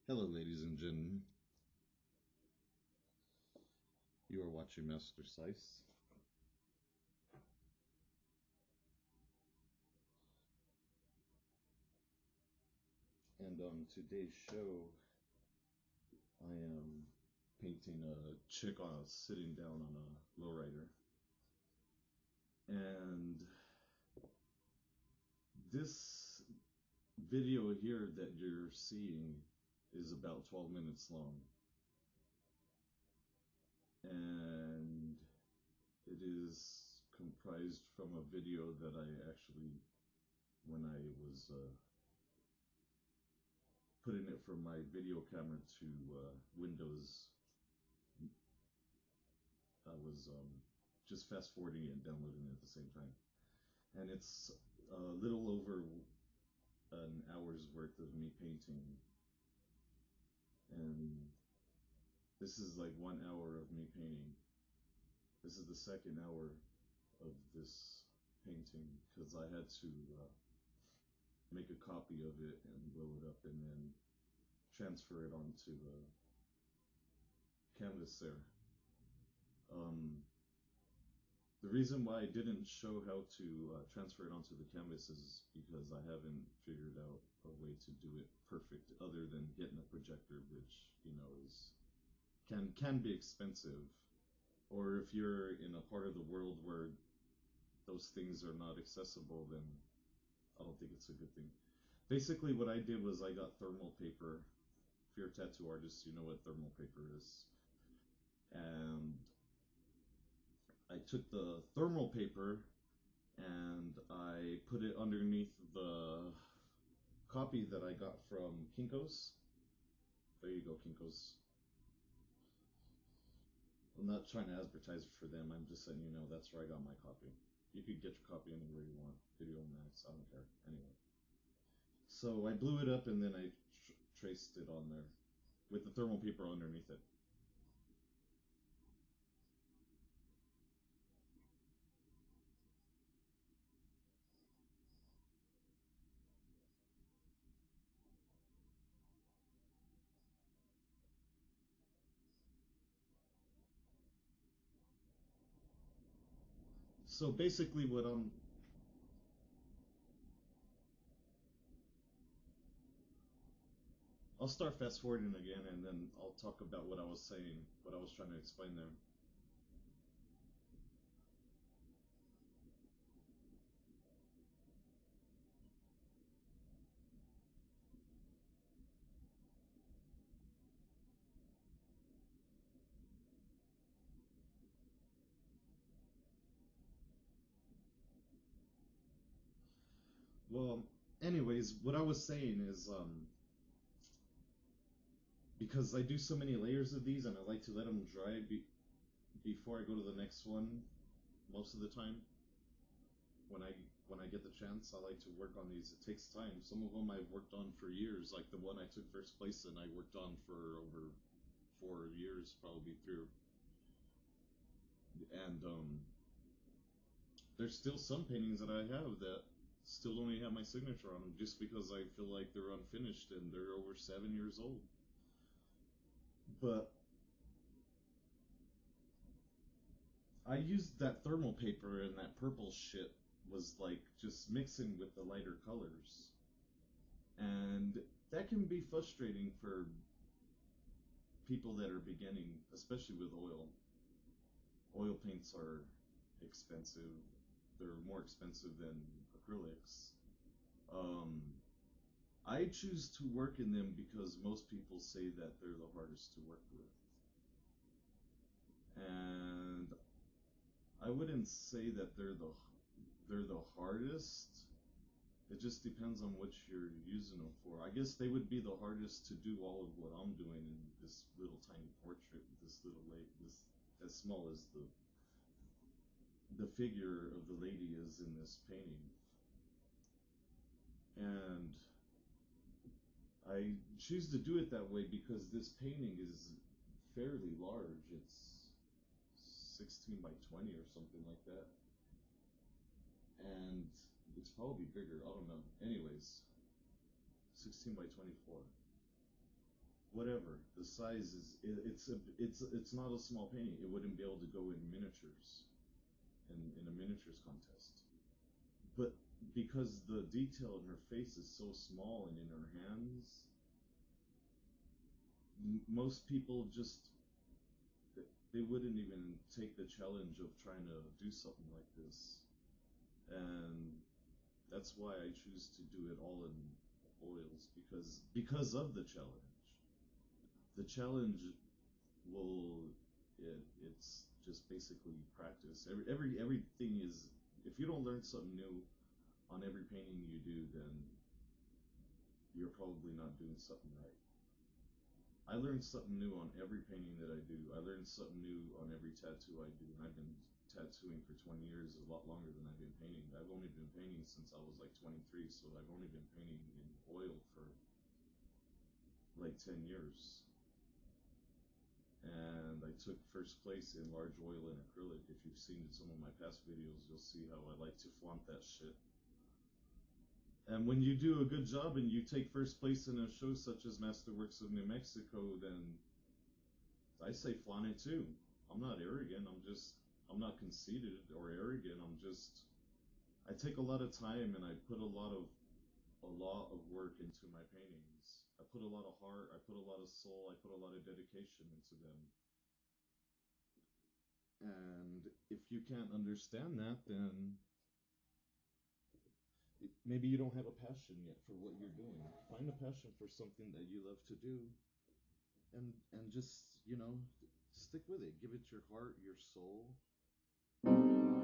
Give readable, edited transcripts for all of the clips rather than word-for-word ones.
Hello, ladies and gentlemen. You are watching Master Slice. And on today's show, I am painting a chick sitting down on a lowrider. And this video here that you're seeing is about 12 minutes long. And it is comprised from a video that I actually, when I was putting it from my video camera to Windows, I was just fast forwarding it and downloading it at the same time. And it's a little over an hour's worth of me painting. And this is like 1 hour of me painting. This is the second hour of this painting because I had to make a copy of it and blow it up and then transfer it onto canvas there. The reason why I didn't show how to transfer it onto the canvas is because I haven't figured out a way to do it perfect other than getting a projector, which, you know, is can be expensive. Or if you're in a part of the world where those things are not accessible, then I don't think it's a good thing. Basically, what I did was I got thermal paper. If you're a tattoo artist, you know what thermal paper is. And I took the thermal paper and I put it underneath the copy that I got from Kinko's. There you go, Kinko's. I'm not trying to advertise for them, I'm just letting you know that's where I got my copy. You could get your copy anywhere you want. Video Max, I don't care. Anyway. So I blew it up and then I traced it on there with the thermal paper underneath it. So basically what I'll start fast forwarding again and then I'll talk about what I was saying, what I was trying to explain there. Well, anyways, what I was saying is because I do so many layers of these and I like to let them dry before I go to the next one most of the time. When I get the chance, I like to work on these. It takes time. Some of them I've worked on for years, like the one I took first place in, I worked on for over 4 years, probably through. And there's still some paintings that I have that still don't even have my signature on them, just because I feel like they're unfinished and they're over 7 years old. But I used that thermal paper and that purple shit was like just mixing with the lighter colors. And that can be frustrating for people that are beginning, especially with oil. Oil paints are expensive. They're more expensive than acrylics. Um, I choose to work in them because most people say that they're the hardest to work with. And I wouldn't say that they're the hardest. It just depends on what you're using them for. I guess they would be the hardest to do all of what I'm doing in this little tiny portrait, this little lady, this as small as the figure of the lady is in this painting. And I choose to do it that way because this painting is fairly large. It's 16 by 20 or something like that. And it's probably bigger, I don't know. Anyways, 16 by 24. whatever the size is, it's not a small painting. It wouldn't be able to go in miniatures, in a miniatures contest. But because the detail in her face is so small and in her hands, most people just, they wouldn't even take the challenge of trying to do something like this. And that's why I choose to do it all in oils, because of the challenge. The challenge it's just basically practice. Everything is, if you don't learn something new on every painting you do, then you're probably not doing something right. I learn something new on every painting that I do. I learn something new on every tattoo I do. And I've been tattooing for 20 years, a lot longer than I've been painting. I've only been painting since I was like 23, so I've only been painting in oil for like 10 years. And I took first place in large oil and acrylic. If you've seen some of my past videos, you'll see how I like to flaunt that shit. And when you do a good job and you take first place in a show such as Masterworks of New Mexico, then I say flaunt it too. I'm not arrogant. I'm not conceited or arrogant. I take a lot of time and I put a lot of work into my paintings. I put a lot of heart, I put a lot of soul, I put a lot of dedication into them. And if you can't understand that, then maybe you don't have a passion yet for what you're doing. Find a passion for something that you love to do, and just, stick with it. Give it your heart, your soul, your mind.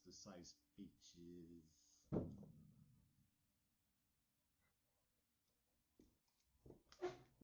blast the size bitches.